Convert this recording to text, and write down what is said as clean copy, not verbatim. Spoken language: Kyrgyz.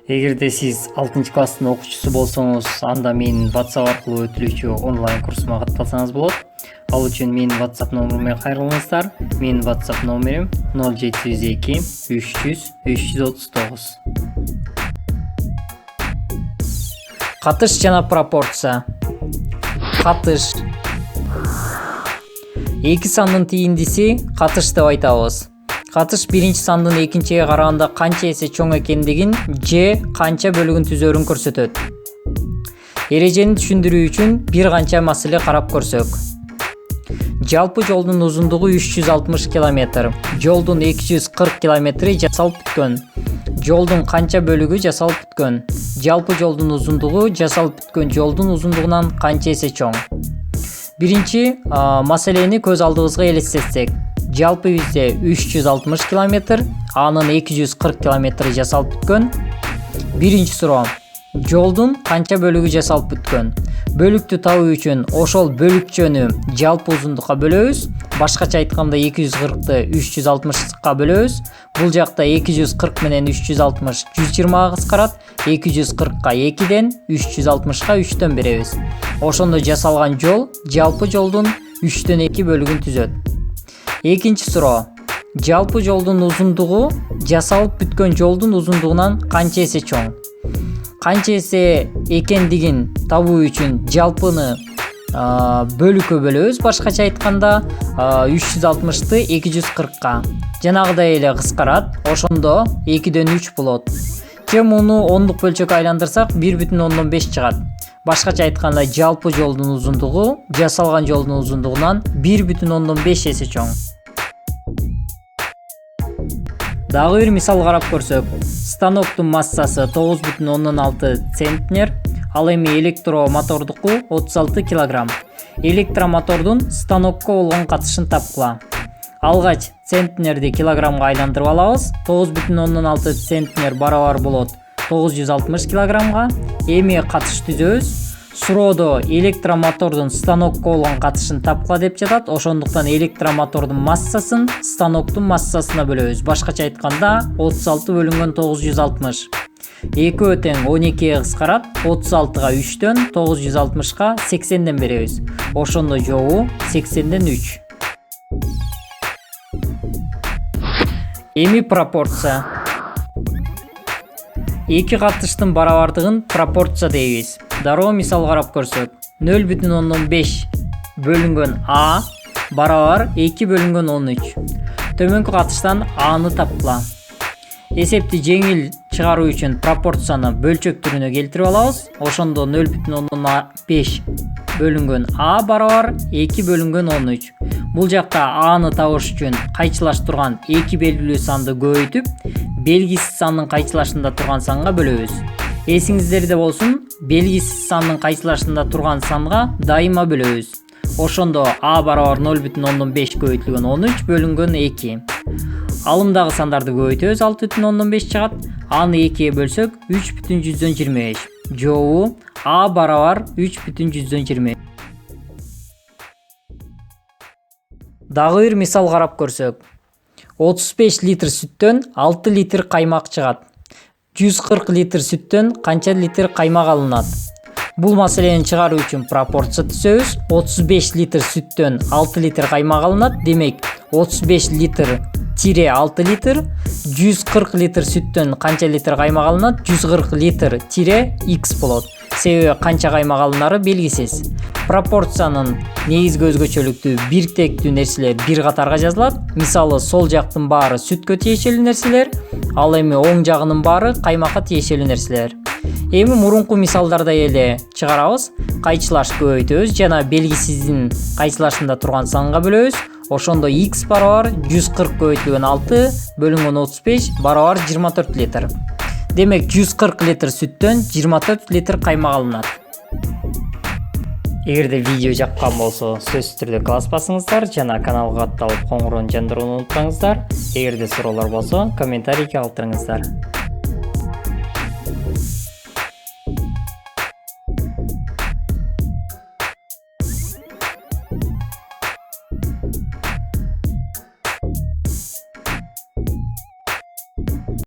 Эгерде сиз 6-класстын окуучусу болсоңуз, анда менин WhatsApp аркылуу өтүлүүчү онлайн курсума катталсаңыз болот. Ал үчүн менин WhatsApp номериме кайрылыңыздар. Менин WhatsApp номерим 0702 300 339. Катыш жана пропорция. Катыш. Эки сандын тийиндиси катыш деп айтабыз. Катыш биринчи сандын экинчиге караганда канча эсе чоң экендигин же канча бөлүгүн түзөөрүн көрсөтөт. Эрежени түшүндүрүү үчүн бир канча маселе карап көрсөк. Жалпы жолдун узундугу 360 км. Жолдун 240 км жасалып бүткөн. Жолдун канча бөлүгү жасалып бүткөн? Жалпы жолдун узундугу жасалып бүткөн жолдун узундугунан канча эсе чоң? Биринчи маселени көз алдыбызга элестетсек. Жалпы бизде 360 км, анын 240 км жасалып бүткөн. Биринчи суроо. Жолдун канча бөлүгү жасалып бүткөн? Бөлүктү табуу үчүн ошол бөлүкчөнү жалпы узундукка бөлөбүз. Башкача айтканда 240-ты 360-ка бөлөбүз. Бул жакта 240 менен 360 120-га кыскарат. 240-ка 2ден 360-ка 3төн беребиз. Ошондо жасалган жол жалпы жолдун 3төн 2 бөлүгүн түзөт. Экинчи суроо. Жалпы жолдун узундугу жасалып бүткөн жолдун узундугунан канча эсе чоң? Канча эсе экендигин табуу үчүн жалпыны бөлүккө бөлөбүз. Башкача айтканда 360-ты 240-ка. Жанагыдай эле кыскарат. Ошондо 2дөн 3 болот. Же муну ондук бөлчөккө айландырсак 1,5 чыгат. Башкача айтканда жалпы жолдун узундугу жасалган жолдун узундугунан 1,5 эсе чоң. Дагы бир мисал карап көрсөк. Станоктун массасы 9,6 центнер, ал эми электромотордуку 36 кг. Электромотордун станокко болгон катышын тапкыла. Алгач центнерди килограммга айландырып алабыз. 9,6 центнер барабар болот 960 кг. Эми катыш түзөбүз. Суроодо электромотордун станокко болгон катышын тапкыла деп жатат. Ошондуктан электромотордун массасын станоктун массасына бөлөбүз. Башкача айтканда 36 бөлүнгөн 960. 2 тең 12-ге кыскарат. 36-га 3төн 960-ка 80ден беребиз. Ошондо жообу 80ден 3. Эми пропорция. Эки катыштын барабардыгын пропорция дейбиз. Дароо мисал карап көрсөк. 0,5 бөлүнгөн А барабар 2 бөлүнгөн 13. Төмөнкү катыштан Аны тапкыла. Эсепти жеңил чыгаруу үчүн пропорцияны бөлчөк түрүнө келтирип алабыз. Ошондо 0,5 бөлүнгөн А барабар 2 бөлүнгөн 13. Бул жакта Аны табыш үчүн кайчылаш турган 2 белгилүү санды көбөйтүп, белгисиз сандын кайчылашында турган санга бөлөбүз. Эсиңиздерде болсун, белгисиз сандын кайчылашында турган санга дайыма бөлөбүз. Ошондо А барабар 0,5 көбөйтүлгөн 13 бөлүнгөн 2. Алымдагы сандарды көбөйтөбүз, 6,5 чыгат. Аны 2-ге бөлсөк 3,125. Жообу А барабар 3,125. Дагы бир мисал карап көрсөк. 35 литр сүттөн 6 литр каймак чыгат. 140 литр сүттөн канча литр каймак алынат? Бул маселени чыгаруу үчүн пропорция түзөбүз. 35 литр сүттөн 6 литр каймак алынат. Демек, 35 литр тире 6 литр. 140 литр сүттөн канча литр каймак алынат? 140 литр тире X болот. Себеби канча каймак алынары белгисиз. Пропорциянын негизги өзгөчөлүктүү биртектүү нерселер бир катарга жазылат. Мисалы, сол жактын баары сүткө тиешелүү нерселер, ал эми оң жагынын баары каймакка тиешелүү нерселер. Эми мурунку мисалдардай эле чыгарабыз. Кайчылаш көбөйтөбүз жана белгисиздин кайчылашында турган санга бөлөбүз. Ошондо X барабар 140 көбөйтүлгөн 6 бөлүнгөн 35 барабар 24 литр. Демек, 140 литр сүттөн 24 литр каймак алынат. Эгерде видео жаккан болсо, сөзсүз түрдө класс басыңыздар жана каналга катталып коңгуроonu жандырууну унутпаңыздар. Эгерде суроолор болсо, комментарийге калтырыңыздар.